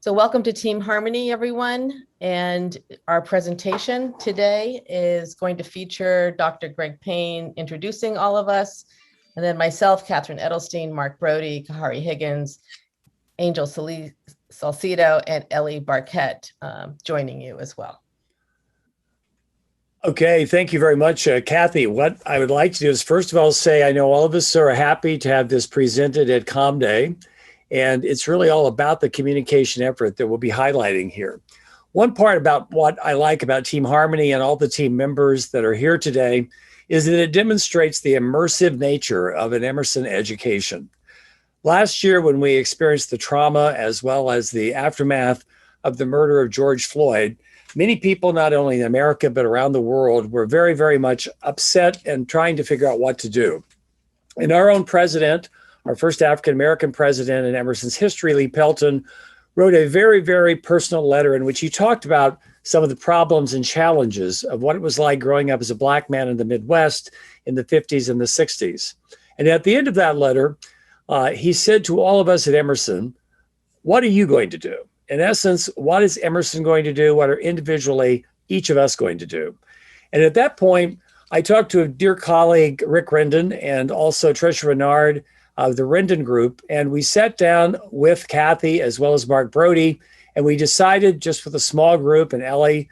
So welcome to Team Harmony, everyone. And our presentation today is going to feature Dr. Greg Payne introducing all of us, and then myself, Cathryn Edelstein, Mark Brody, Khary Higgins, Angel Salcido, and Ellie Barquette joining you as well. Okay, thank you very much, Kathy. What I would like to do is, first of all, say I know all of us are happy to have this presented at ComDay, and it's really all about the communication effort that we'll be highlighting here. One part about what I like about Team Harmony and all the team members that are here today is that it demonstrates the immersive nature of an Emerson education. Last year, when we experienced the trauma as well as the aftermath of the murder of George Floyd, many people, not only in America, but around the world, were very, very much upset and trying to figure out what to do. And our own president, our first African-American president in Emerson's history, Lee Pelton, wrote a very, very personal letter in which he talked about some of the problems and challenges of what it was like growing up as a Black man in the Midwest in the 50s and the 60s. And at the end of that letter, he said to all of us at Emerson, what are you going to do? In essence, what is Emerson going to do? What are individually each of us going to do? And at that point, I talked to a dear colleague, Rick Rendon, and also Tricia Renard of the Rendon Group, and we sat down with Kathy as well as Mark Brody, and we decided, just with a small group and Ellie,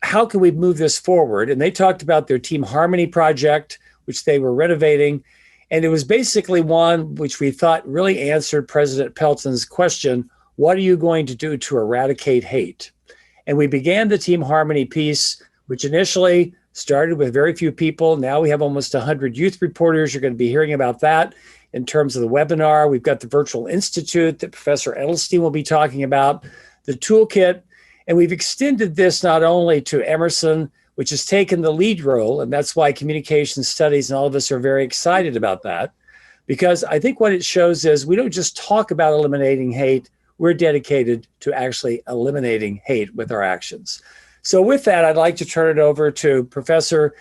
how can we move this forward? And they talked about their Team Harmony project, which they were renovating, and it was basically one which we thought really answered President Pelton's question, what are you going to do to eradicate hate? And we began the Team Harmony piece, which initially started with very few people. Now we have almost 100 youth reporters. You're going to be hearing about that in terms of the webinar. We've got the Virtual Institute that Professor Edelstein will be talking about, the Toolkit, and we've extended this not only to Emerson, which has taken the lead role, and that's why communication studies and all of us are very excited about that, because I think what it shows is we don't just talk about eliminating hate, we're dedicated to actually eliminating hate with our actions. So with that, I'd like to turn it over to Professor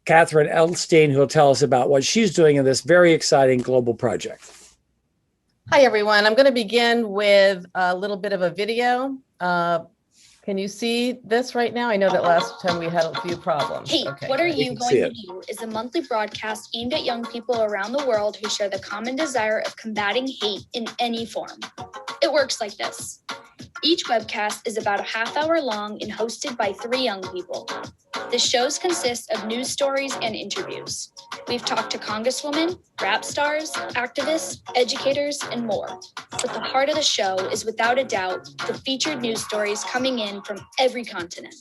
Cathryn Edelstein, who will tell us about what she's doing in this very exciting global project. Hi, everyone. I'm going to begin with a little bit of a video. Can you see this right now? I know that last time we had a few problems. Hey, okay. What Are You Going to Do is a monthly broadcast aimed at young people around the world who share the common desire of combating hate in any form. It works like this. Each webcast is about a half-hour long and hosted by 3 young people. The shows consist of news stories and interviews. We've talked to congresswomen, rap stars, activists, educators, and more. But the heart of the show is, without a doubt, the featured news stories coming in from every continent.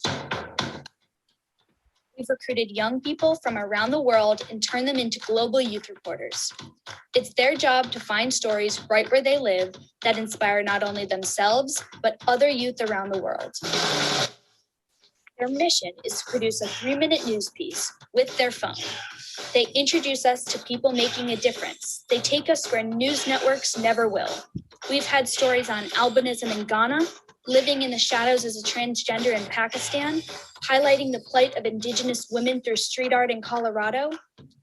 We've recruited young people from around the world and turned them into global youth reporters. It's their job to find stories right where they live that inspire not only themselves, but other youth around the world. Their mission is to produce a 3-minute news piece with their phone. They introduce us to people making a difference. They take us where news networks never will. We've had stories on albinism in Ghana, living in the shadows as a transgender in Pakistan, highlighting the plight of Indigenous women through street art in Colorado,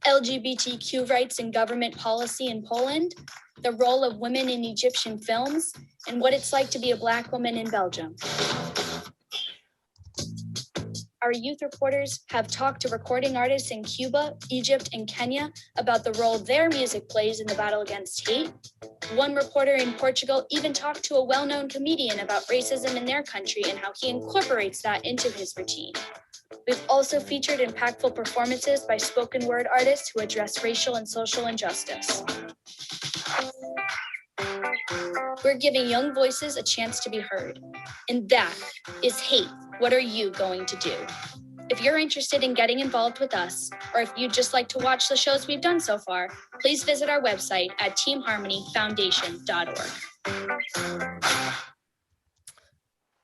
LGBTQ rights and government policy in Poland, the role of women in Egyptian films, and what it's like to be a Black woman in Belgium. Our youth reporters have talked to recording artists in Cuba, Egypt, and Kenya about the role their music plays in the battle against hate. One reporter in Portugal even talked to a well-known comedian about racism in their country and how he incorporates that into his routine. We've also featured impactful performances by spoken word artists who address racial and social injustice. We're giving young voices a chance to be heard. And that is Hate. What are you going to do? If you're interested in getting involved with us, or if you'd just like to watch the shows we've done so far, please visit our website at teamharmonyfoundation.org.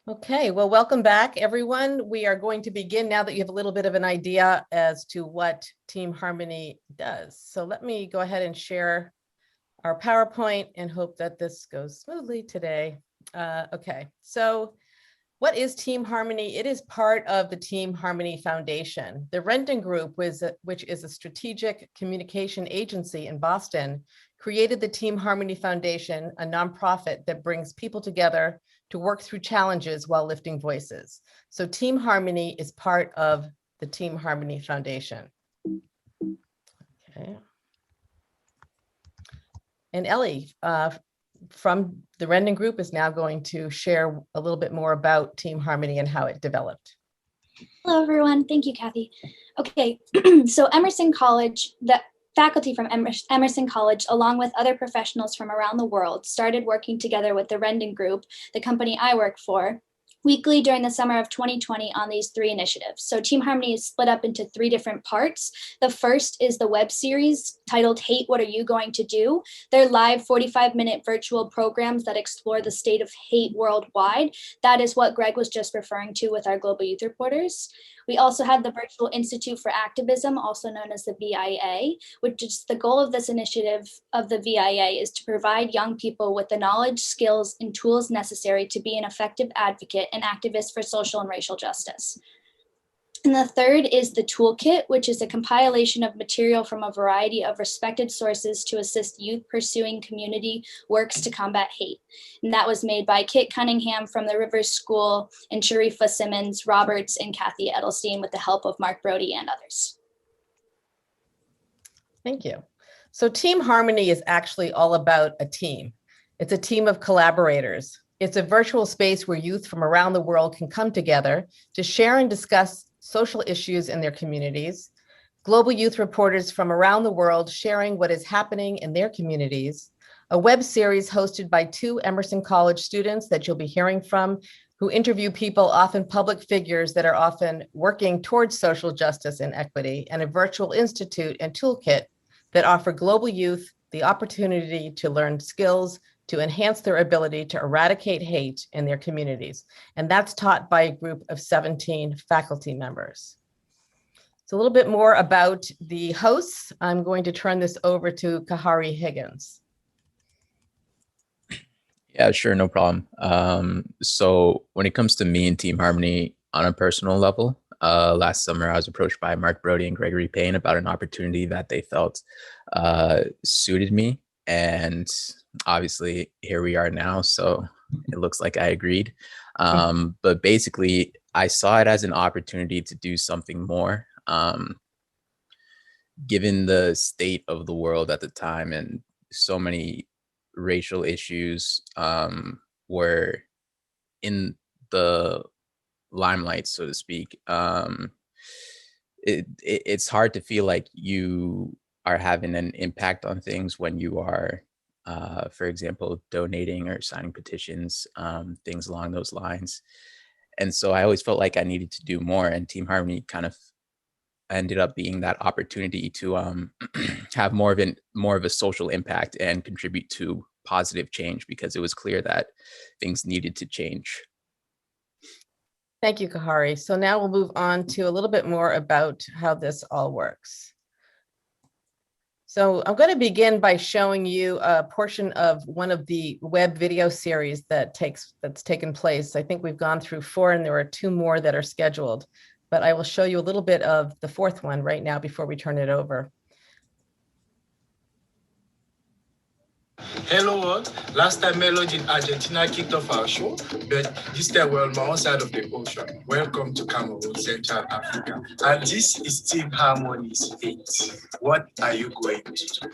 Okay, well, welcome back, everyone. We are going to begin now that you have a little bit of an idea as to what Team Harmony does. So let me go ahead and share our PowerPoint and hope that this goes smoothly today. Okay, so what is Team Harmony? It is part of the Team Harmony Foundation. The Rendon Group, which is a strategic communication agency in Boston, created the Team Harmony Foundation, a nonprofit that brings people together to work through challenges while lifting voices. So Team Harmony is part of the Team Harmony Foundation. Okay. And Ellie from the Rendon Group is now going to share a little bit more about Team Harmony and how it developed. Hello, everyone. Thank you, Kathy. Okay, so Emerson College, the faculty from Emerson College, along with other professionals from around the world, started working together with the Rendon Group, the company I work for, weekly during the summer of 2020 on these 3 initiatives. So Team Harmony is split up into 3 different parts. The first is the web series titled Hate, What Are You Going to Do? They're live 45-minute virtual programs that explore the state of hate worldwide. That is what Greg was just referring to with our Global Youth Reporters. We also have the Virtual Institute for Activism, also known as the VIA, which is the goal of this initiative of the VIA is to provide young people with the knowledge, skills, and tools necessary to be an effective advocate and activist for social and racial justice. And the third is the Toolkit, which is a compilation of material from a variety of respected sources to assist youth pursuing community works to combat hate. And that was made by Kit Cunningham from the Rivers School and Sharifa Simmons, Roberts, and Kathy Edelstein with the help of Mark Brody and others. Thank you. So Team Harmony is actually all about a team. It's a team of collaborators. It's a virtual space where youth from around the world can come together to share and discuss social issues in their communities, global youth reporters from around the world sharing what is happening in their communities, a web series hosted by 2 Emerson College students that you'll be hearing from, who interview people, often public figures that are often working towards social justice and equity, and a virtual institute and toolkit that offer global youth the opportunity to learn skills to enhance their ability to eradicate hate in their communities. And that's taught by a group of 17 faculty members. So a little bit more about the hosts. I'm going to turn this over to Khary Higgins. Yeah, sure, no problem. So when it comes to me and Team Harmony on a personal level, last summer I was approached by Mark Brody and Gregory Payne about an opportunity that they felt suited me. And obviously here we are now, so it looks like I agreed. But basically I saw it as an opportunity to do something more, given the state of the world at the time, and so many racial issues were in the limelight, so to speak. It's hard to feel like you are having an impact on things when you are, for example, donating or signing petitions, things along those lines. And so I always felt like I needed to do more, and Team Harmony kind of ended up being that opportunity to have more of a social impact and contribute to positive change, because it was clear that things needed to change. Thank you, Khary. So now we'll move on to a little bit more about how this all works. So I'm going to begin by showing you a portion of one of the web video series that's taken place. I think we've gone through 4 and there are 2 more that are scheduled, but I will show you a little bit of the 4th one right now before we turn it over. Hello world. Last time Melody in Argentina kicked off our show, but this time we're on my own side of the ocean. Welcome to Cameroon, Central Africa. And this is Team Harmony's Hate. What are you going to do?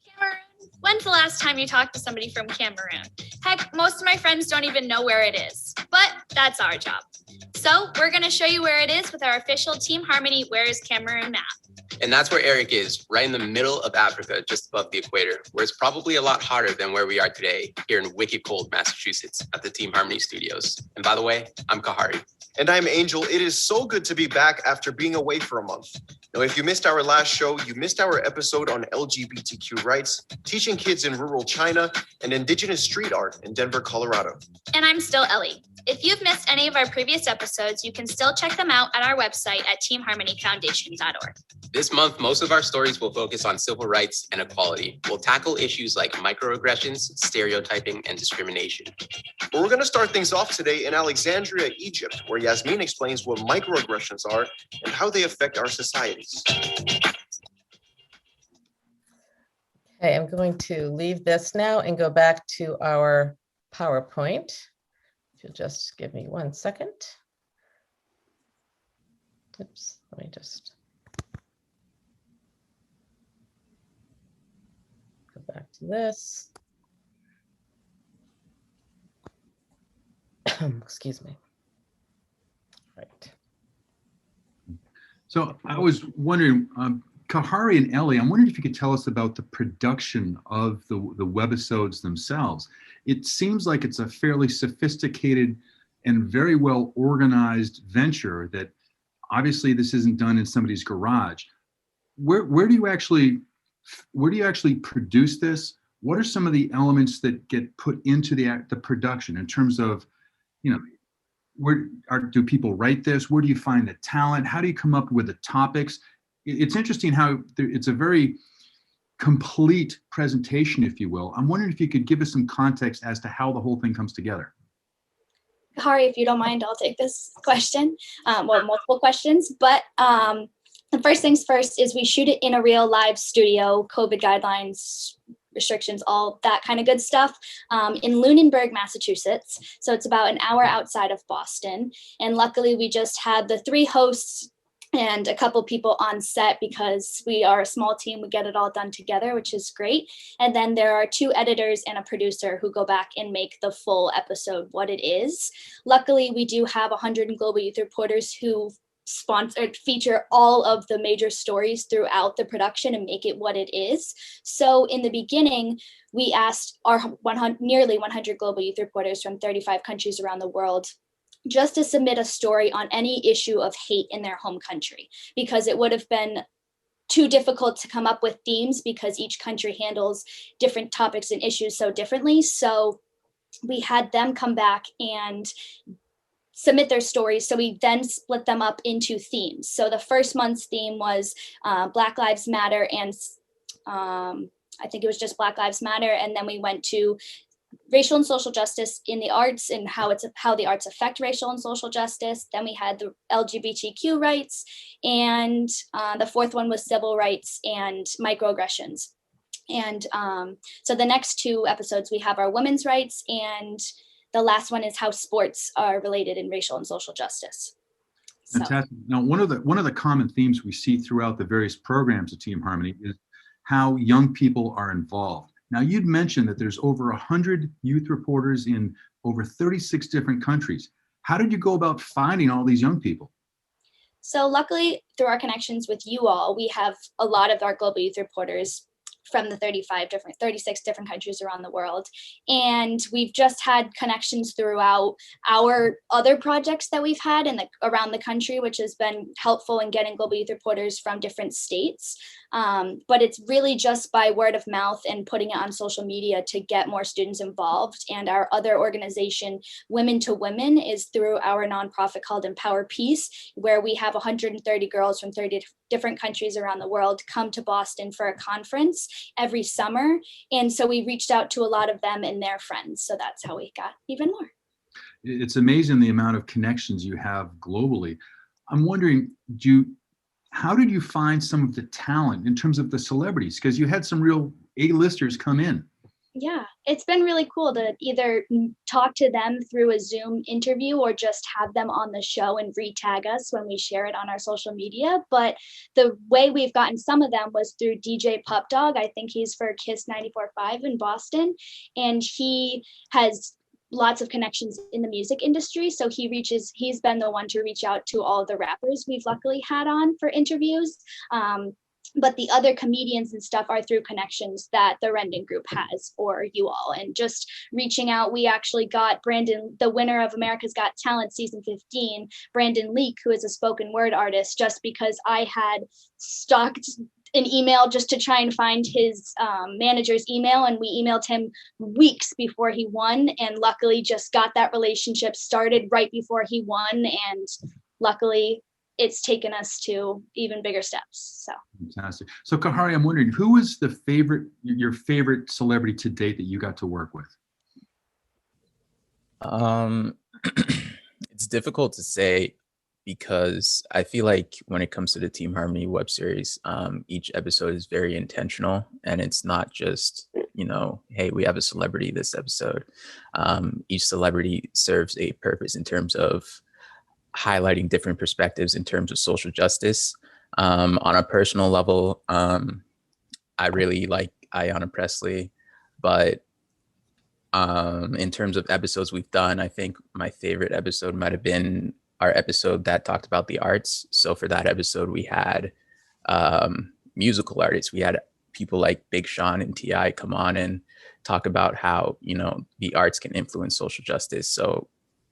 Cameroon. When's the last time you talked to somebody from Cameroon? Heck, most of my friends don't even know where it is, but that's our job. So we're going to show you where it is with our official Team Harmony Where is Cameroon map. And that's where Eric is, right in the middle of Africa, just above the equator, where it's probably a lot hotter than where we are today, here in wicked cold Massachusetts at the Team Harmony studios. And by the way, I'm Khary. And I'm Angel. It is so good to be back after being away for a month. Now, if you missed our last show, you missed our episode on LGBTQ rights, teaching kids in rural China, and indigenous street art in Denver, Colorado. And I'm still Ellie. If you've missed any of our previous episodes, you can still check them out at our website at teamharmonyfoundation.org. This month, most of our stories will focus on civil rights and equality. We'll tackle issues like microaggressions, stereotyping, and discrimination. But we're going to start things off today in Alexandria, Egypt, where Yasmin explains what microaggressions are and how they affect our societies. I am going to leave this now and go back to our PowerPoint. If you'll just give me 1 second. Oops, let me just go back to this. Excuse me. Right. So I was wondering, Khary and Ellie, I'm wondering if you could tell us about the production of the webisodes themselves. It seems like it's a fairly sophisticated and very well organized venture that obviously this isn't done in somebody's garage. Where do you actually produce this? What are some of the elements that get put into the production in terms of, you know, do people write this? Where do you find the talent? How do you come up with the topics? It's interesting how it's a very complete presentation, if you will. I'm wondering if you could give us some context as to how the whole thing comes together. Khary, if you don't mind, I'll take this question. Well, multiple questions, but the first things first is we shoot it in a real live studio, COVID guidelines, restrictions, all that kind of good stuff, in Lunenburg, Massachusetts. So it's about an hour outside of Boston. And luckily we just had the 3 hosts and a couple people on set because we are a small team. We get it all done together, which is great. And then there are 2 editors and a producer who go back and make the full episode what it is. Luckily, we do have 100 global youth reporters who feature all of the major stories throughout the production and make it what it is. So in the beginning, we asked our nearly 100 global youth reporters from 35 countries around the world just to submit a story on any issue of hate in their home country, because it would have been too difficult to come up with themes because each country handles different topics and issues so differently. So we had them come back and submit their stories. So we then split them up into themes. So the first month's theme was Black Lives Matter, and I think it was just Black Lives Matter. And then we went to racial and social justice in the arts and how the arts affect racial and social justice. Then we had the LGBTQ rights, and the fourth one was civil rights and microaggressions. And so the next 2 episodes, we have our women's rights, and the last one is how sports are related in racial and social justice. Fantastic. Now, one of the common themes we see throughout the various programs at Team Harmony is how young people are involved. Now, you'd mentioned that there's over 100 youth reporters in over 36 different countries. How did you go about finding all these young people? So luckily, through our connections with you all, we have a lot of our global youth reporters from the 36 different countries around the world. And we've just had connections throughout our other projects that we've had around the country, which has been helpful in getting global youth reporters from different states. But it's really just by word of mouth and putting it on social media to get more students involved. And our other organization, Women to Women, is through our nonprofit called Empower Peace, where we have 130 girls from 30 different countries around the world come to Boston for a conference every summer. And so we reached out to a lot of them and their friends. So that's how we got even more. It's amazing the amount of connections you have globally. I'm wondering, how did you find some of the talent in terms of the celebrities? Because you had some real A-listers come in. Yeah, it's been really cool to either talk to them through a Zoom interview or just have them on the show and re-tag us when we share it on our social media. But the way we've gotten some of them was through DJ Pup Dog. I think he's for Kiss 94.5 in Boston, and he has lots of connections in the music industry. So he's been the one to reach out to all the rappers we've luckily had on for interviews. But the other comedians and stuff are through connections that the Rendon Group has, or you all, and just reaching out. We actually got Brandon, the winner of America's Got Talent season 15, Brandon Leak, who is a spoken word artist, just because I had stalked an email just to try and find his manager's email, and we emailed him weeks before he won, and luckily just got that relationship started right before he won, and luckily it's taken us to even bigger steps. So fantastic. So Khary, I'm wondering, who is your favorite celebrity to date that you got to work with? It's difficult to say. because I feel like when it comes to the Team Harmony web series, each episode is very intentional, and it's not just, hey, we have a celebrity this episode. Each celebrity serves a purpose in terms of highlighting different perspectives in terms of social justice. On a personal level, I really like Ayanna Presley, but in terms of episodes we've done, I think my favorite episode might have been our episode that talked about the arts. So for that episode, we had musical artists. We had people like Big Sean and T.I. come on and talk about how, the arts can influence social justice. So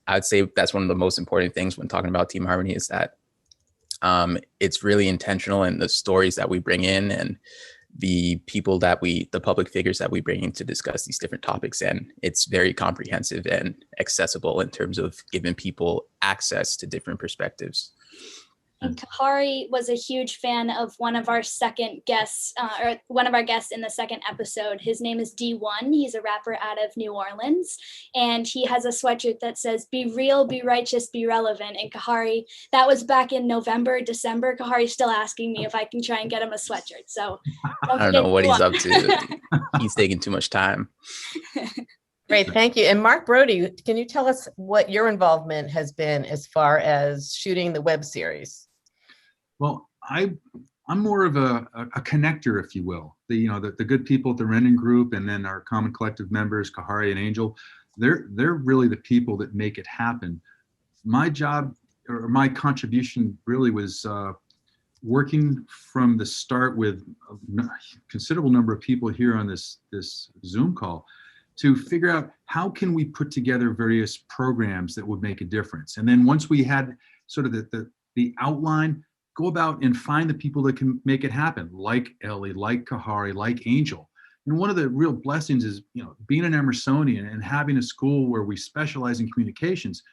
I would say that's one of the most important things when talking about Team Harmony is that it's really intentional in the stories that we bring in and the people the public figures that we bring in to discuss these different topics. And it's very comprehensive and accessible in terms of giving people access to different perspectives. And Khary was a huge fan of one of our second guests, or one of our guests in the second episode. His name is D1. He's a rapper out of New Orleans, and he has a sweatshirt that says, "Be real, be righteous, be relevant." And Khary, that was back in November, December. Khary's still asking me if I can try and get him a sweatshirt. So I don't know what he's up to. He's taking too much time. Great, thank you. And Mark Brody, can you tell us what your involvement has been as far as shooting the web series? Well, I'm more of a connector, if you will. The good people at the Rendon Group, and then our common collective members, Khary and Angel, they're really the people that make it happen. My job, or my contribution, really was working from the start with a considerable number of people here on this Zoom call to figure out how can we put together various programs that would make a difference. And then once we had sort of the outline, go about and find the people that can make it happen, like Ellie, like Khary, like Angel. And one of the real blessings is, being an Emersonian and having a school where we specialize in communications.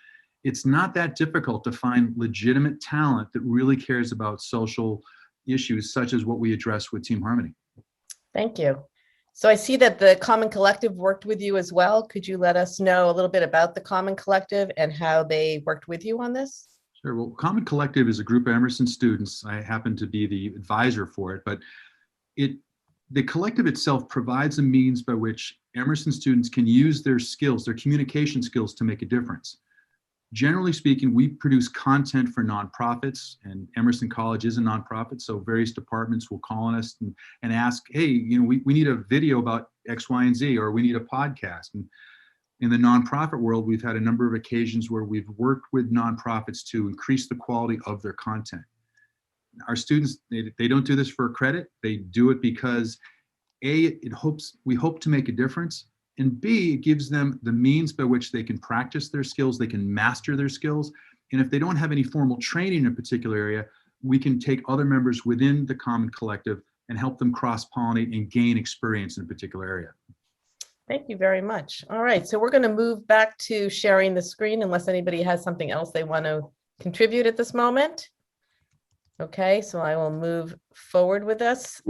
It's not that difficult to find legitimate talent that really cares about social issues, such as what we address with Team Harmony. Thank you. So I see that the Common Collective worked with you as well. Could you let us know a little bit about the Common Collective and how they worked with you on this? Sure. Well, Common Collective is a group of Emerson students. I happen to be the advisor for it, but the collective itself provides a means by which Emerson students can use their skills, their communication skills, to make a difference. Generally speaking, we produce content for nonprofits, and Emerson College is a nonprofit, so various departments will call on us and ask, hey, we need a video about X, Y, and Z, or we need a podcast. And in the nonprofit world, we've had a number of occasions where we've worked with nonprofits to increase the quality of their content. Our students, they don't do this for credit. They do it because A, we hope to make a difference, and B, it gives them the means by which they can practice their skills, they can master their skills. And if they don't have any formal training in a particular area, we can take other members within the Common Collective and help them cross-pollinate and gain experience in a particular area. Thank you very much. All right, so we're going to move back to sharing the screen unless anybody has something else they want to contribute at this moment. Okay, so I will move forward with this.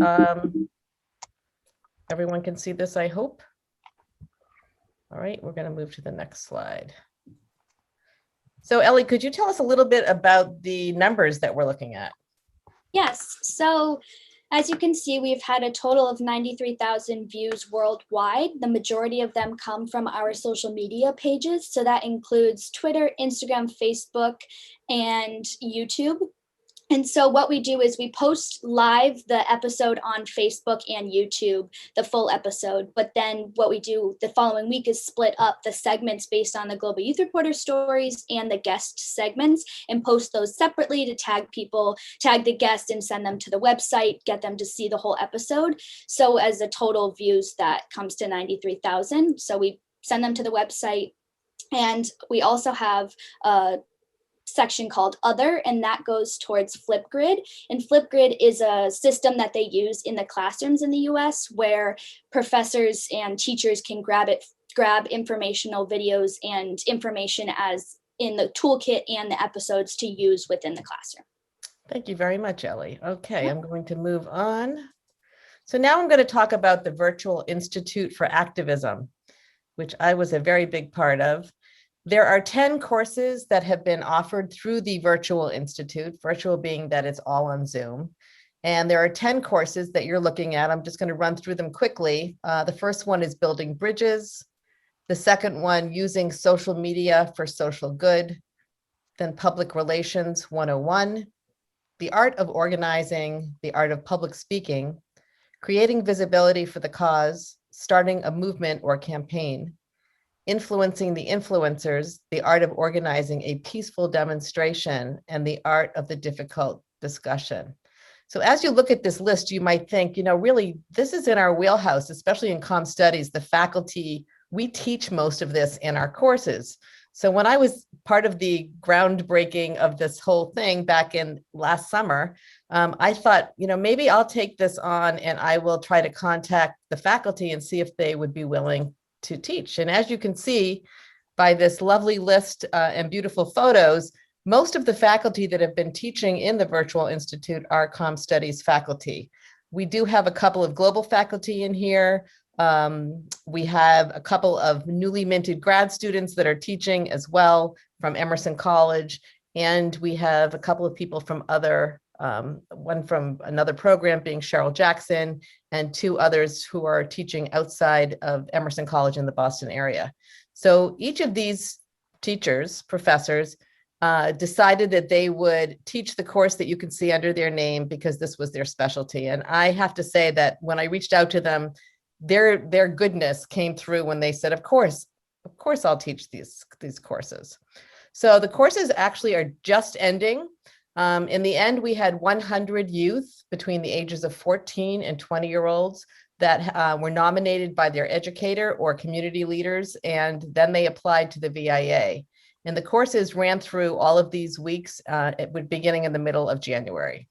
Everyone can see this, I hope. All right, we're going to move to the next slide. So Ellie, could you tell us a little bit about the numbers that we're looking at? Yes, so as you can see, we've had a total of 93,000 views worldwide. The majority of them come from our social media pages. So that includes Twitter, Instagram, Facebook, and YouTube. And so what we do is we post live the episode on Facebook and YouTube, the full episode. But then what we do the following week is split up the segments based on the Global Youth Reporter stories and the guest segments, and post those separately to tag people, tag the guest and send them to the website, get them to see the whole episode. So as a total views, that comes to 93,000. So we send them to the website. And we also have section called Other, and that goes towards Flipgrid. And Flipgrid is a system that they use in the classrooms in the US where professors and teachers can grab informational videos and information as in the toolkit and the episodes to use within the classroom. Thank you very much, Ellie. Okay, I'm going to move on. So now I'm going to talk about the Virtual Institute for Activism, which I was a very big part of. There are 10 courses that have been offered through the Virtual Institute, virtual being that it's all on Zoom. And there are 10 courses that you're looking at. I'm just going to run through them quickly. The first one is Building Bridges. The second one, Using Social Media for Social Good. Then Public Relations 101. The Art of Organizing, the Art of Public Speaking, Creating Visibility for the Cause, Starting a Movement or Campaign, Influencing the Influencers, the Art of Organizing a Peaceful Demonstration, and the Art of the Difficult Discussion. So as you look at this list, you might think, you know, really, this is in our wheelhouse, especially in comm studies. The faculty, we teach most of this in our courses. So when I was part of the groundbreaking of this whole thing back in last summer, I thought, you know, maybe I'll take this on and I will try to contact the faculty and see if they would be willing to teach. And as you can see by this lovely list and beautiful photos, most of the faculty that have been teaching in the Virtual Institute are comm studies faculty. We do have a couple of global faculty in here. We have a couple of newly minted grad students that are teaching as well from Emerson College. And we have a couple of people from other, one from another program being Cheryl Jackson, and two others who are teaching outside of Emerson College in the Boston area. So each of these teachers, professors, decided that they would teach the course that you can see under their name because this was their specialty. And I have to say that when I reached out to them, their goodness came through when they said, of course I'll teach these courses. So the courses actually are just ending. In the end, we had 100 youth between the ages of 14 and 20-year-olds that were nominated by their educator or community leaders, and then they applied to the VIA. And the courses ran through all of these weeks, beginning in the middle of January.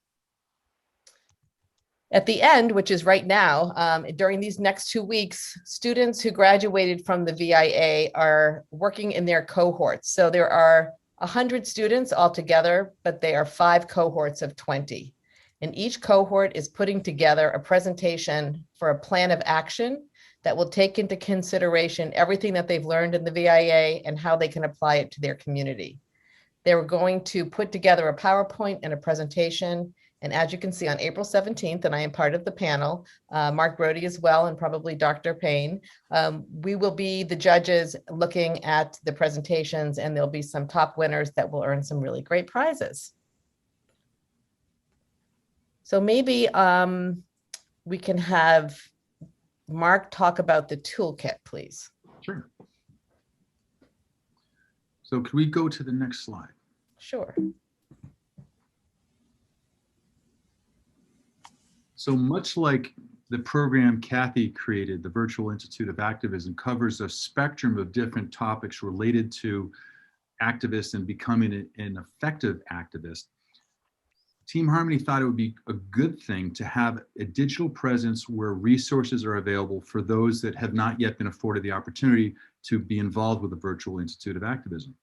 At the end, which is right now, during these next 2 weeks, students who graduated from the VIA are working in their cohorts. So there are 100 students altogether, but they are 5 cohorts of 20. And each cohort is putting together a presentation for a plan of action that will take into consideration everything that they've learned in the VIA and how they can apply it to their community. They're going to put together a PowerPoint and a presentation. And as you can see, on April 17th, and I am part of the panel, Mark Brody as well, and probably Dr. Payne, we will be the judges looking at the presentations, and there'll be some top winners that will earn some really great prizes. So maybe we can have Mark talk about the toolkit, please. Sure. So could we go to the next slide? Sure. So much like the program Kathy created, the Virtual Institute of Activism covers a spectrum of different topics related to activists and becoming an effective activist. Team Harmony thought it would be a good thing to have a digital presence where resources are available for those that have not yet been afforded the opportunity to be involved with the Virtual Institute of Activism.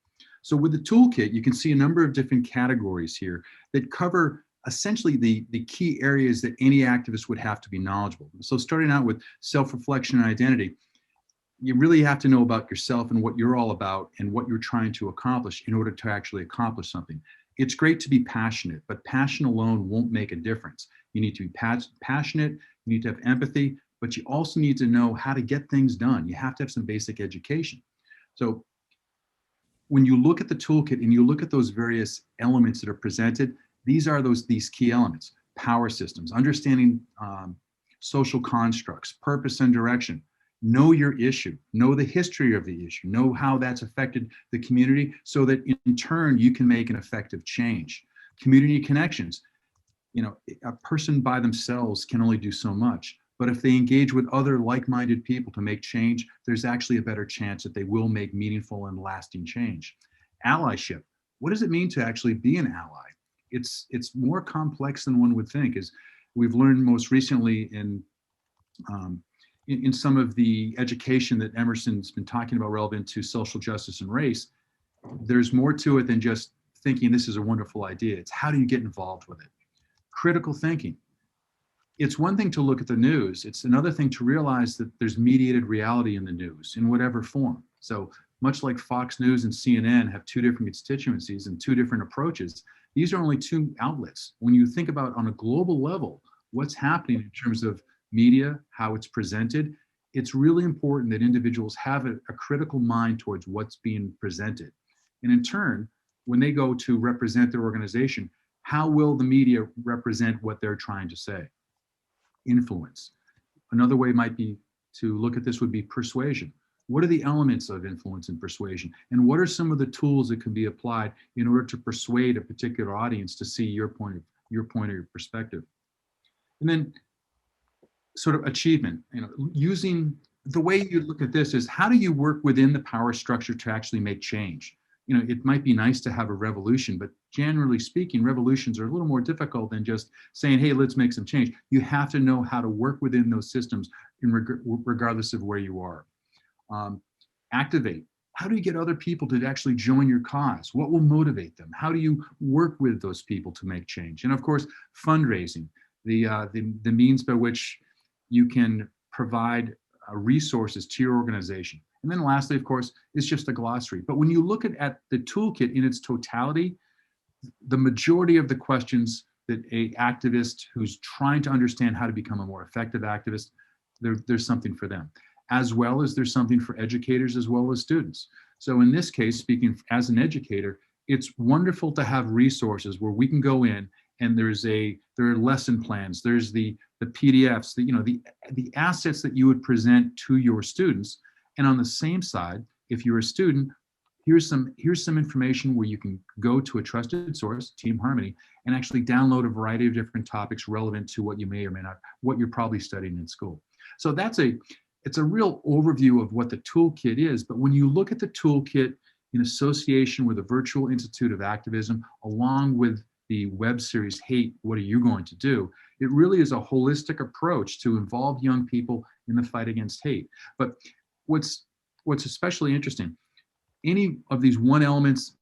So with the toolkit, you can see a number of different categories here that cover essentially the key areas that any activist would have to be knowledgeable. So starting out with self-reflection and identity, you really have to know about yourself and what you're all about and what you're trying to accomplish in order to actually accomplish something. It's great to be passionate, but passion alone won't make a difference. You need to be passionate, you need to have empathy, but you also need to know how to get things done. You have to have some basic education. So when you look at the toolkit and you look at those various elements that are presented, these are these key elements: power systems, understanding social constructs, purpose and direction. Know your issue, know the history of the issue, know how that's affected the community so that in turn you can make an effective change. Community connections. You know, a person by themselves can only do so much, but if they engage with other like-minded people to make change, there's actually a better chance that they will make meaningful and lasting change. Allyship. What does it mean to actually be an ally? It's more complex than one would think, as we've learned most recently in some of the education that Emerson's been talking about relevant to social justice and race. There's more to it than just thinking this is a wonderful idea. It's how do you get involved with it? Critical thinking. It's one thing to look at the news. It's another thing to realize that there's mediated reality in the news in whatever form. So much like Fox News and CNN have two different constituencies and two different approaches. These are only two outlets. When you think about on a global level, what's happening in terms of media, how it's presented, it's really important that individuals have a critical mind towards what's being presented. And in turn, when they go to represent their organization, how will the media represent what they're trying to say? Influence. Another way might be to look at this would be persuasion. What are the elements of influence and persuasion? And what are some of the tools that can be applied in order to persuade a particular audience to see your point or your perspective? And then sort of achievement, using the way you look at this is how do you work within the power structure to actually make change? It might be nice to have a revolution, but generally speaking, revolutions are a little more difficult than just saying, hey, let's make some change. You have to know how to work within those systems regardless of where you are. Activate. How do you get other people to actually join your cause? What will motivate them? How do you work with those people to make change? And of course, fundraising, the means by which you can provide resources to your organization. And then lastly, of course, is just a glossary. But when you look at the toolkit in its totality, the majority of the questions that an activist who's trying to understand how to become a more effective activist, there's something for them, as well as there's something for educators as well as students. So in this case, speaking as an educator, it's wonderful to have resources where we can go in and there are lesson plans, there's the PDFs, the assets that you would present to your students. And on the same side, if you're a student, here's some information where you can go to a trusted source, Team Harmony, and actually download a variety of different topics relevant to what you may or may not, what you're probably studying in school. So it's a real overview of what the toolkit is. But when you look at the toolkit in association with the Virtual Institute of Activism, along with the web series, Hate, What Are You Going to Do? It really is a holistic approach to involve young people in the fight against hate. But what's especially interesting, any of these one elements,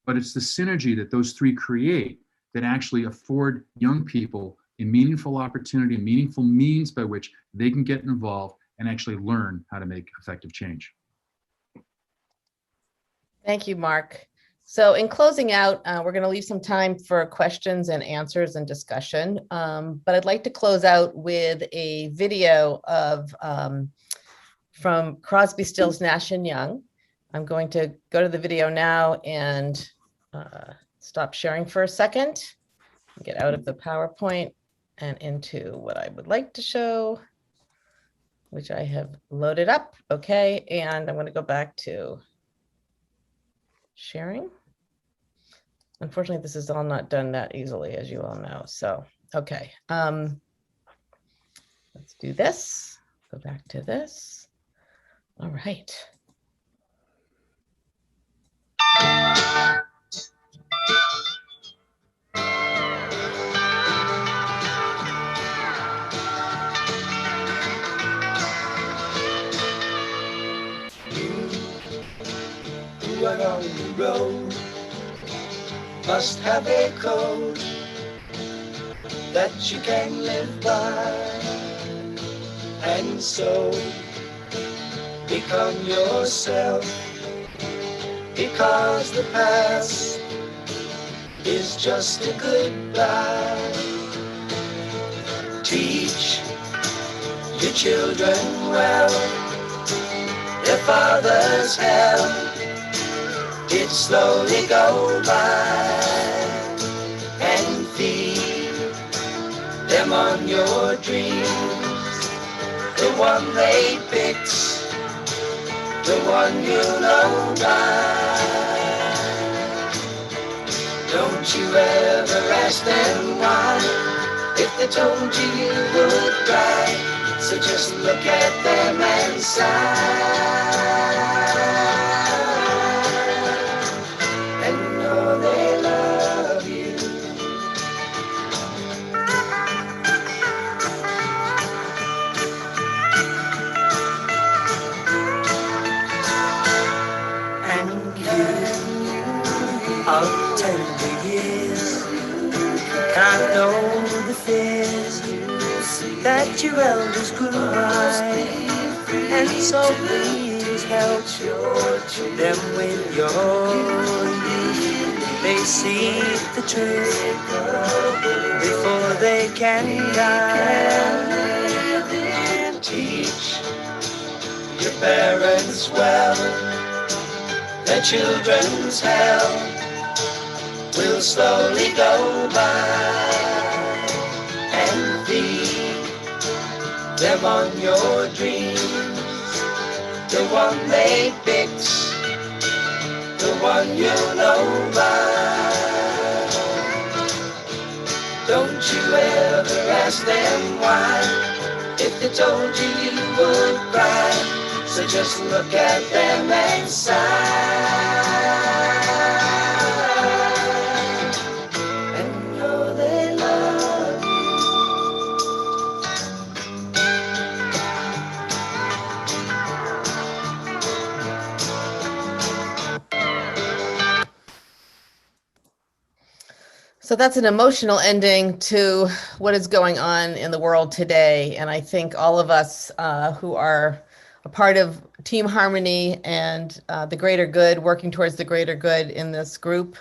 but it's the synergy that those three create that actually afford young people a meaningful opportunity, meaningful means by which they can get involved and actually learn how to make effective change. Thank you, Mark. So in closing out, we're going to leave some time for questions and answers and discussion. But I'd like to close out with a video from Crosby, Stills, Nash & Young. I'm going to go to the video now and stop sharing for a second, get out of the PowerPoint and into what I would like to show, which I have loaded up. Okay, and I'm going to go back to sharing. Unfortunately, this is all not done that easily, as you all know. So, okay, let's do this. Go back to this. All right. Who are on the road must have a code that you can live by, and so become yourself, because the past is just a goodbye. Teach your children well, their father's hell did slowly go by, and feed them on your dreams, the one they picked, the one you know by. Don't you ever ask them why, if they told you you would cry, so just look at them and sigh. Of tender years, can't know the fears that your elders grew by, and so please help them with your youth. They see the truth before they can die. Teach your parents well, their children's hell will slowly go by, and feed them on your dreams, the one they picked, the one you know by. Don't you ever ask them why, if they told you you would cry, so just look at them and sigh, and know they love you. So that's an emotional ending to what is going on in the world today. And I think all of us who are a part of Team Harmony and the greater good, working towards the greater good in this group,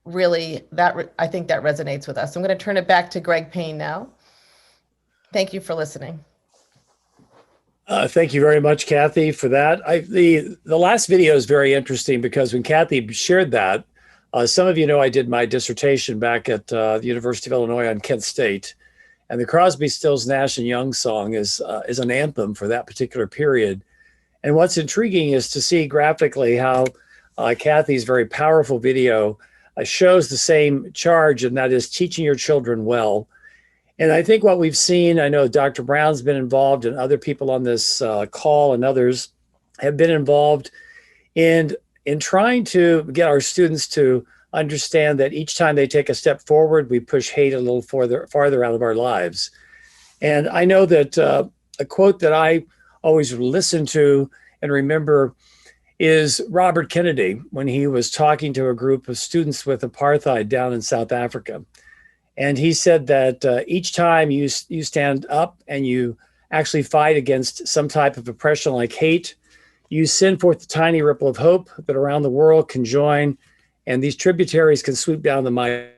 really, I think that resonates with us. I'm going to turn it back to Greg Payne now. Thank you for listening. Thank you very much, Kathy, for that. The last video is very interesting because when Kathy shared that, some of you know I did my dissertation back at the University of Illinois on Kent State, and the Crosby, Stills, Nash and Young song is an anthem for that particular period. And what's intriguing is to see graphically how Kathy's very powerful video shows the same charge, and that is teaching your children well. And I think what we've seen, I know Dr. Brown's been involved, and other people on this call and others have been involved in trying to get our students to understand that each time they take a step forward, we push hate a little farther out of our lives. And I know that a quote that I always listen to and remember is Robert Kennedy when he was talking to a group of students with apartheid down in South Africa. And he said that each time you stand up and you actually fight against some type of oppression like hate, you send forth a tiny ripple of hope that around the world can join, and these tributaries can sweep down the mighty.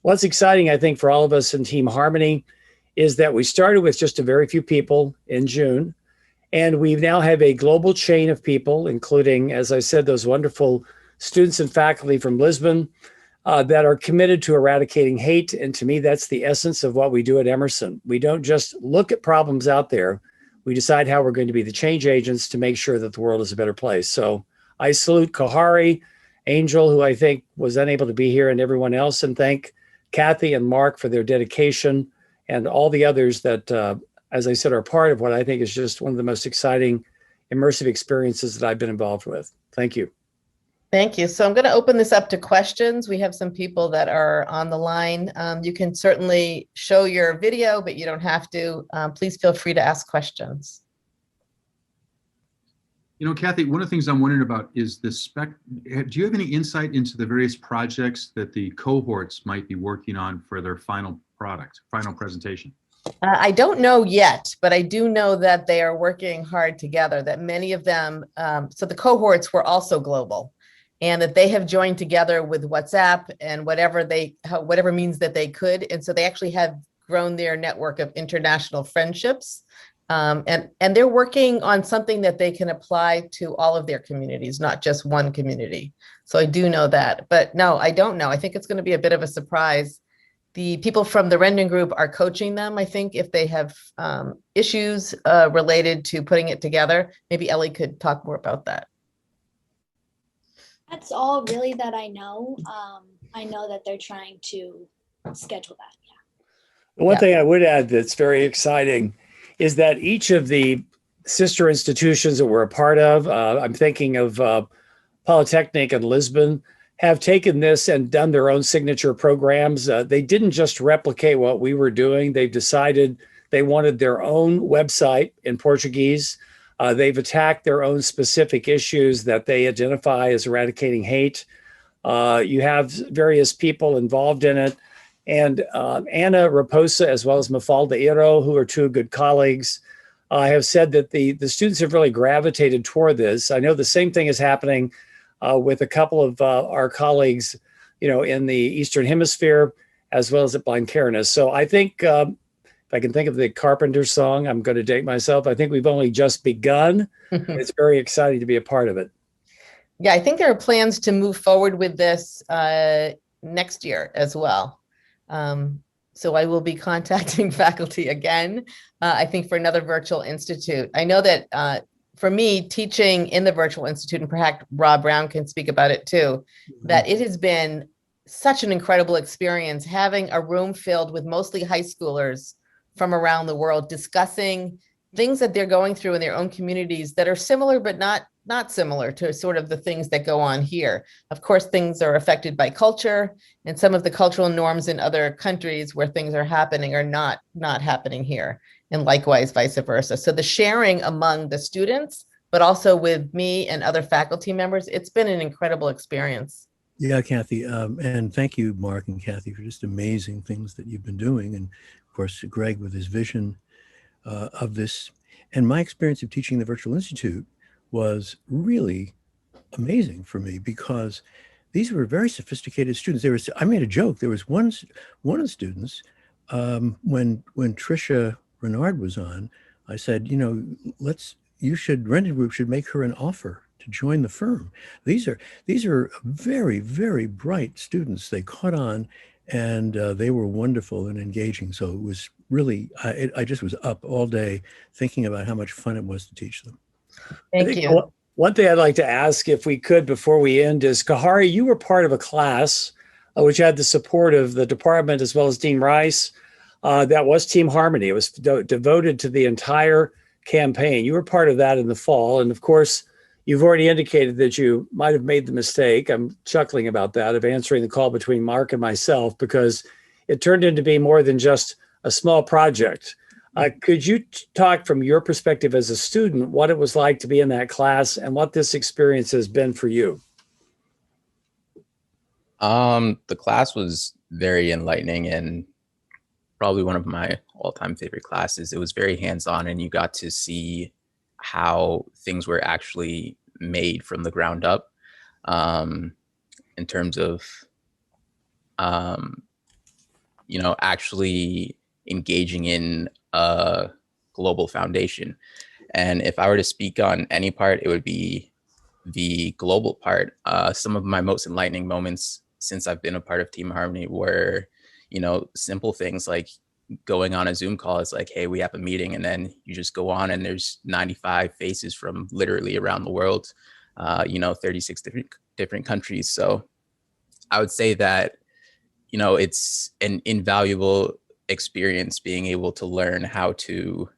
What's exciting, I think, for all of us in Team Harmony is that we started with just a very few people in June, and we now have a global chain of people, including, as I said, those wonderful students and faculty from Lisbon that are committed to eradicating hate. And to me, that's the essence of what we do at Emerson. We don't just look at problems out there. We decide how we're going to be the change agents to make sure that the world is a better place. So I salute Khary, Angel, who I think was unable to be here, and everyone else, and thank Kathy and Mark for their dedication and all the others that, as I said, are part of what I think is just one of the most exciting immersive experiences that I've been involved with. Thank you. Thank you. So I'm going to open this up to questions. We have some people that are on the line. You can certainly show your video, but you don't have to. Please feel free to ask questions. You know, Kathy, one of the things I'm wondering about is the do you have any insight into the various projects that the cohorts might be working on for their final presentation? I don't know yet, but I do know that they are working hard together, that many of them, so the cohorts were also global, and that they have joined together with WhatsApp and whatever means that they could. And so they actually have grown their network of international friendships. And they're working on something that they can apply to all of their communities, not just one community. So I do know that, but no, I don't know. I think it's going to be a bit of a surprise. The people from the Rendon Group are coaching them, I think, if they have issues related to putting it together. Maybe Ellie could talk more about that. That's all really that I know. I know that they're trying to schedule that. Yeah. One thing I would add that's very exciting is that each of the sister institutions that we're a part of, I'm thinking of Polytechnic and Lisbon, have taken this and done their own signature programs. They didn't just replicate what we were doing. They've decided they wanted their own website in Portuguese. They've attacked their own specific issues that they identify as eradicating hate. You have various people involved in it. And Ana Raposa, as well as Mafalda Iro, who are two good colleagues, have said that the students have really gravitated toward this. I know the same thing is happening with a couple of our colleagues, in the Eastern Hemisphere, as well as at Blancairness. So I think, if I can think of the Carpenter song, I'm going to date myself. I think we've only just begun. It's very exciting to be a part of it. Yeah, I think there are plans to move forward with this next year as well. So I will be contacting faculty again, I think for another virtual institute. I know that for me, teaching in the virtual institute, and perhaps Rob Brown can speak about it too, that it has been such an incredible experience having a room filled with mostly high schoolers from around the world discussing things that they're going through in their own communities that are similar, but not similar to sort of the things that go on here. Of course, things are affected by culture, and some of the cultural norms in other countries where things are happening are not happening here, and likewise vice versa. So the sharing among the students, but also with me and other faculty members, it's been an incredible experience. Yeah, Kathy, and thank you, Mark and Kathy, for just amazing things that you've been doing. And of course, Greg with his vision of this. And my experience of teaching the Virtual Institute was really amazing for me because these were very sophisticated students. I made a joke. There was one of the students, when Tricia Renard was on, I said, Rendon Group should make her an offer to join the firm. These are very, very bright students. They caught on, and they were wonderful and engaging. So it was really, I just was up all day thinking about how much fun it was to teach them. Thank you. One thing I'd like to ask, if we could, before we end, is Khary, you were part of a class which had the support of the department as well as Dean Rice. That was Team Harmony. It was devoted to the entire campaign. You were part of that in the fall. And of course, you've already indicated that you might have made the mistake, I'm chuckling about that, of answering the call between Mark and myself, because it turned into be more than just a small project. Could you talk from your perspective as a student, what it was like to be in that class and what this experience has been for you? The class was very enlightening and probably one of my all-time favorite classes. It was very hands-on, and you got to see how things were actually made from the ground up, in terms of, actually engaging in a global foundation. And if I were to speak on any part, it would be the global part. Some of my most enlightening moments since I've been a part of Team Harmony were, simple things like going on a Zoom call. It's like, hey, we have a meeting, and then you just go on and there's 95 faces from literally around the world, 36 different countries. So I would say that, it's an invaluable experience being able to learn how to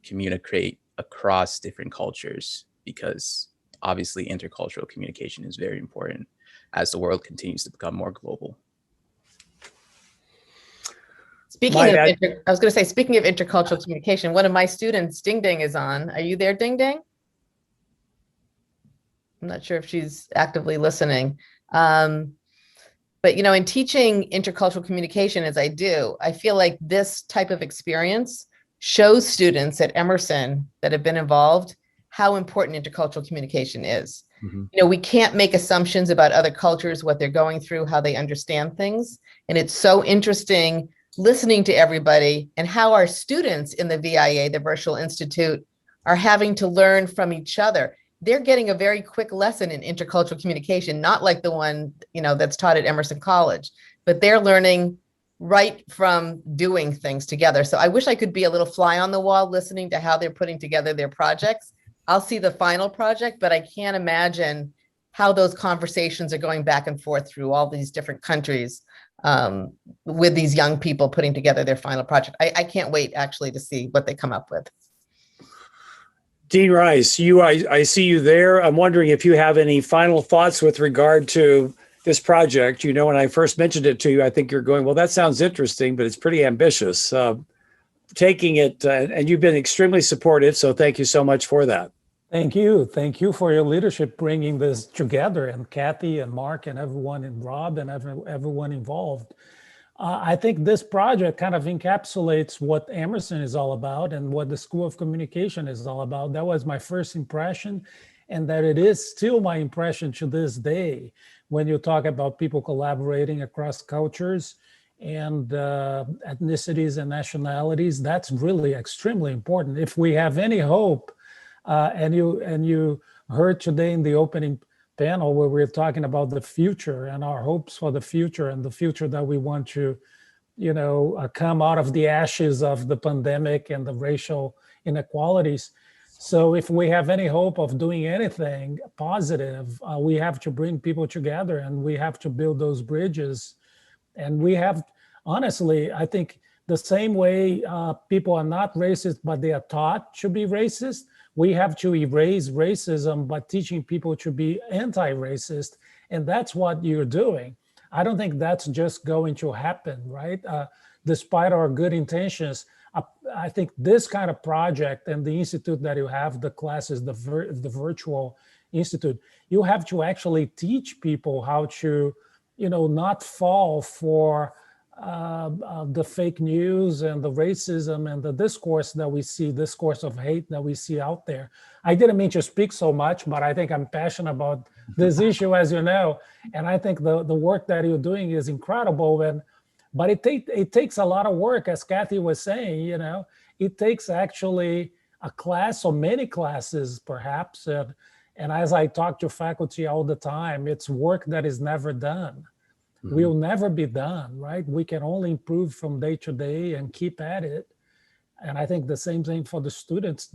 communicate across different cultures, because obviously intercultural communication is very important as the world continues to become more global. Speaking of intercultural communication, one of my students, Ding Ding, is on. Are you there, Ding Ding? I'm not sure if she's actively listening. But, in teaching intercultural communication, as I do, I feel like this type of experience shows students at Emerson that have been involved how important intercultural communication is. Mm-hmm. We can't make assumptions about other cultures, what they're going through, how they understand things. And it's so interesting listening to everybody and how our students in the VIA, the Virtual Institute, are having to learn from each other. They're getting a very quick lesson in intercultural communication, not like the one, that's taught at Emerson College, but they're learning right from doing things together. So I wish I could be a little fly on the wall listening to how they're putting together their projects. I'll see the final project, but I can't imagine how those conversations are going back and forth through all these different countries with these young people putting together their final project. I can't wait actually to see what they come up with. Dean Rice, I see you there. I'm wondering if you have any final thoughts with regard to this project. When I first mentioned it to you, I think you're going, well, that sounds interesting, but it's pretty ambitious. Taking it, and you've been extremely supportive, so thank you so much for that. Thank you. Thank you for your leadership bringing this together, and Kathy and Mark and everyone, and Rob and everyone involved. I think this project kind of encapsulates what Emerson is all about and what the School of Communication is all about. That was my first impression, and that it is still my impression to this day when you talk about people collaborating across cultures and ethnicities and nationalities. That's really extremely important. If we have any hope, and you heard today in the opening panel where we're talking about the future and our hopes for the future and the future that we want to, come out of the ashes of the pandemic and the racial inequalities. So if we have any hope of doing anything positive, we have to bring people together and we have to build those bridges. And we have, honestly, I think the same way people are not racist, but they are taught to be racist, we have to erase racism by teaching people to be anti-racist. And that's what you're doing. I don't think that's just going to happen, right? Despite our good intentions, I think this kind of project and the institute that you have, the classes, the virtual institute, you have to actually teach people how to, not fall for the fake news and the racism and the discourse of hate that we see out there. I didn't mean to speak so much, but I think I'm passionate about this issue, as you know, and I think the work that you're doing is incredible. But it takes a lot of work, as Kathy was saying. It takes actually a class or many classes, perhaps, and as I talk to faculty all the time, it's work that is never done. We'll never be done, right? We can only improve from day to day and keep at it. And I think the same thing for the students.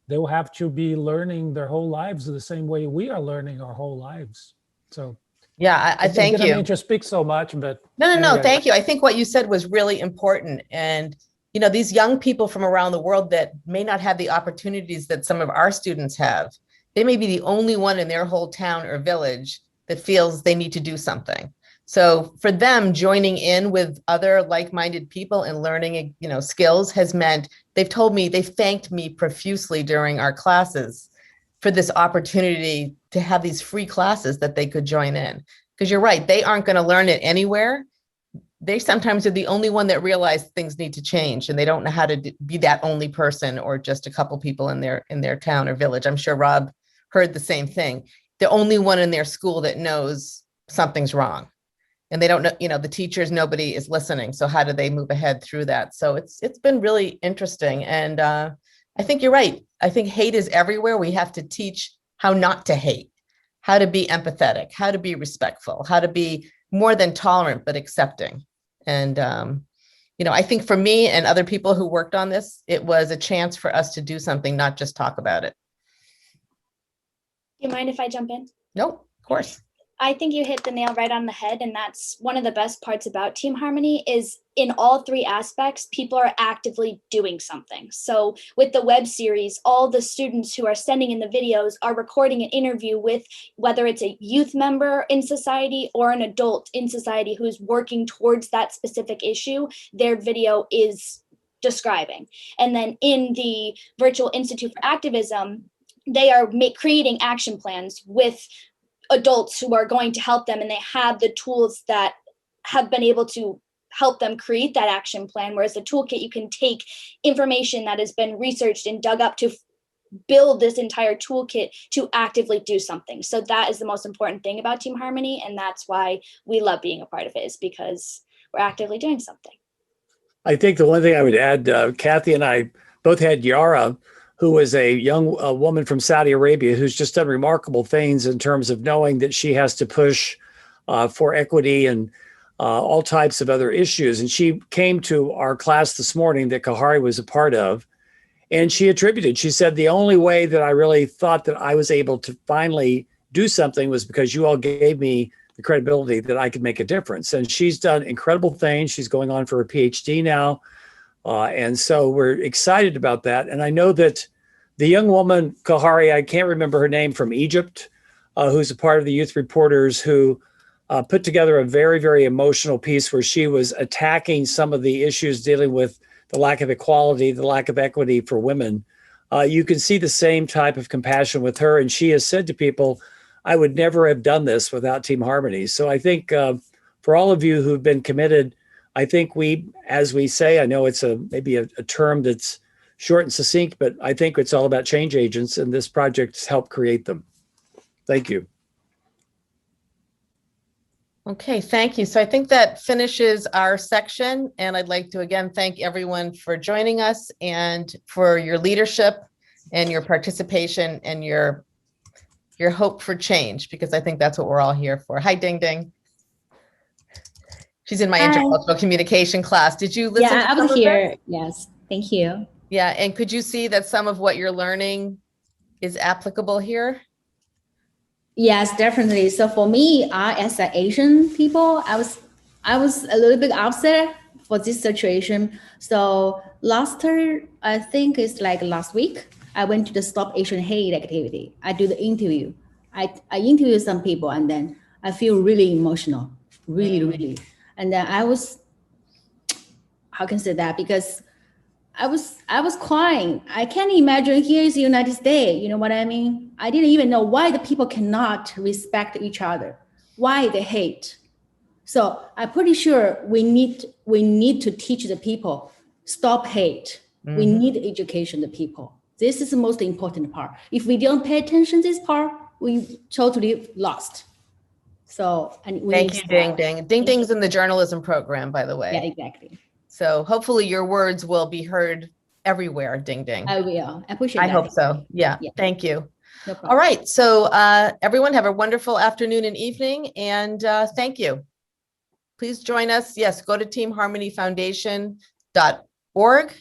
They'll have to be learning their whole lives the same way we are learning our whole lives. So yeah, I thank you. I didn't mean to speak so much, but no, thank you. I think what you said was really important. And these young people from around the world that may not have the opportunities that some of our students have, they may be the only one in their whole town or village that feels they need to do something. So for them, joining in with other like-minded people and learning, skills has meant they've thanked me profusely during our classes for this opportunity to have these free classes that they could join in. Because you're right, they aren't going to learn it anywhere. They sometimes are the only one that realize things need to change, and they don't know how to be that only person or just a couple people in their town or village. I'm sure Rob heard the same thing. The only one in their school that knows something's wrong. And they don't know, the teachers, nobody is listening. So how do they move ahead through that? So it's been really interesting. And I think you're right. I think hate is everywhere. We have to teach how not to hate, how to be empathetic, how to be respectful, how to be more than tolerant, but accepting. And, I think for me and other people who worked on this, it was a chance for us to do something, not just talk about it. Do you mind if I jump in? Nope, of course. I think you hit the nail right on the head, and that's one of the best parts about Team Harmony is in all three aspects, people are actively doing something. So with the web series, all the students who are sending in the videos are recording an interview with whether it's a youth member in society or an adult in society who's working towards that specific issue, their video is describing. And then in the Virtual Institute for Activism, they are creating action plans with adults who are going to help them, and they have the tools that have been able to help them create that action plan. Whereas the toolkit, you can take information that has been researched and dug up to build this entire toolkit to actively do something. So that is the most important thing about Team Harmony, and that's why we love being a part of it, is because we're actively doing something. I think the one thing I would add, Kathy and I both had Yara, who is a young woman from Saudi Arabia who's just done remarkable things in terms of knowing that she has to push for equity and all types of other issues. And she came to our class this morning that Khary was a part of, and she said, the only way that I really thought that I was able to finally do something was because you all gave me the credibility that I could make a difference. And she's done incredible things. She's going on for a PhD now. And so we're excited about that. And I know that the young woman, Khary, I can't remember her name, from Egypt, who's a part of the Youth Reporters, who put together a very, very emotional piece where she was attacking some of the issues dealing with the lack of equality, the lack of equity for women. You can see the same type of compassion with her. And she has said to people, I would never have done this without Team Harmony. So I think for all of you who've been committed I think as we say, I know it's maybe a term that's short and succinct, but I think it's all about change agents, and this project's helped create them. Thank you. Okay, thank you. So I think that finishes our section, and I'd like to again thank everyone for joining us and for your leadership and your participation and your hope for change, because I think that's what we're all here for. Hi, Ding Ding. She's in my Hi. intercultural communication class. Did you listen? Yeah, to I some was of here. this? Yes, thank you. Yeah, and could you see that some of what you're learning is applicable here? Yes, definitely. So for me, as an Asian people, I was a little bit upset for this situation. So last year, I think it's like last week, I went to the Stop Asian Hate activity. I do the interview. I interview some people, and then I feel really emotional, really. And then I was, how can I say that? Because I was crying. I can't imagine here is the United States. You know what I mean? I didn't even know why the people cannot respect each other, why they hate. So I'm pretty sure we need to teach the people, stop hate. We need education the people. This is the most important part. If we don't pay attention to this part, we totally lost. So and we Thank you, Ding Ding. Ding Ding's in the journalism program, by the way. Yeah, exactly. So hopefully your words will be heard everywhere, Ding Ding. I will. I appreciate I that. hope so. Yeah, Yeah. thank you. No problem. All right, so everyone have a wonderful afternoon and evening, and thank you. Please join us. Yes, go to teamharmonyfoundation.org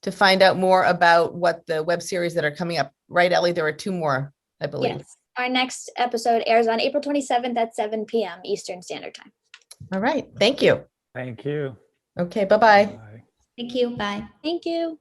to find out more about what the web series that are coming up. Right, Ellie? There are 2 more, I believe. Yes. Our next episode airs on April 27th at 7 p.m. Eastern Standard Time. All right, thank you. Thank you. Okay, bye-bye. Bye. Thank you. Bye. Thank you.